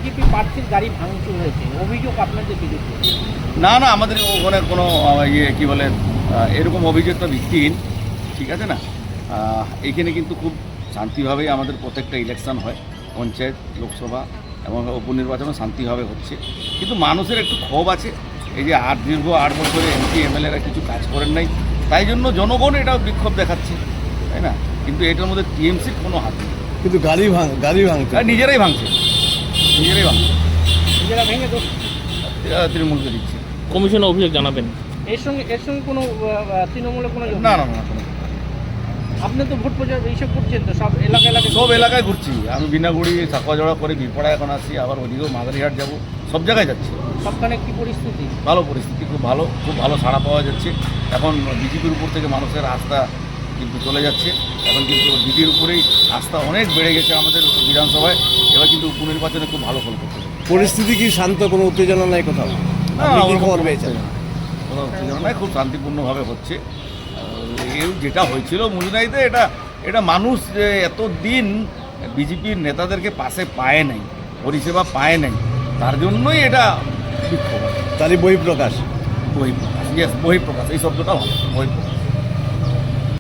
BJP প্রার্থীর গাড়ি ভাঙচুর হয়েছে, অভিযোগ আপনাদের বিরুদ্ধে। না না, আমাদের ওখানে কোনো কী বলে এরকম অভিযোগটা ভিত্তিহীন, ঠিক আছে না। এইখানে কিন্তু খুব শান্তিভাবেই আমাদের প্রত্যেকটা ইলেকশন হয়, পঞ্চায়েত, লোকসভা এবং উপনির্বাচনও শান্তিভাবে হচ্ছে। কিন্তু মানুষের একটু ক্ষোভ আছে, এই যে দীর্ঘ 8 বছরে এমপি এমএলএরা কিছু কাজ করেন নাই, তাই জন্য জনগণ এটা বিক্ষোভ দেখাচ্ছে, তাই না। কিন্তু এটার মধ্যে টিএমসির কোনো হাত নেই। কিন্তু গাড়ি ভাঙছে, নিজেরাই ভাঙছে, নিজেরা ভেঙে দোষ। তৃণমূলকে দিচ্ছে। কমিশনে অভিযোগ জানাবেন? এর সঙ্গে কোনো তৃণমূলের কোনো যোগ না নেই? না না, কোনো। আপনি তো ভোট প্রচার এইসব করছেন তো, সব এলাকায় সব এলাকায় ঘুরছি আমি, বিনাগুড়ি, সাকুয়াজোড়া করে বিরপাড়া এখন আসি, আবার ওদিকেও মাদারিহাট যাবো, সব জায়গায় যাচ্ছি। সবখানে কি পরিস্থিতি? ভালো পরিস্থিতি, খুব ভালো সাড়া পাওয়া যাচ্ছে। এখন বিজেপির উপর থেকে মানুষের আস্থা কিন্তু চলে যাচ্ছে। এখন কিন্তু বিজেপির উপরেই আস্থা অনেক বেড়ে গেছে আমাদের বিধানসভায়। এবার কিন্তু উপনির্বাচনে খুব ভালো ফল করতে হবে। পরিস্থিতি কি শান্ত, কোনো উত্তেজনা নাই কোথাও? আপনি কি খবর পেয়েছেন? কোনো উত্তেজনা নাই, খুব শান্তিপূর্ণভাবে হচ্ছে। যেটা হয়েছিল মুজনাইতে, এটা মানুষ যে এতদিন বিজেপির নেতাদেরকে পাশে পায় নাই, পরিষেবা পায় নাই, তার জন্যই এটা বিক্ষোভ। তারই বহিঃপ্রকাশ। বহিঃপ্রকাশ, ইয়েস, বহিঃপ্রকাশ, এই শব্দটা ভালো, বহিঃপ্রকাশ।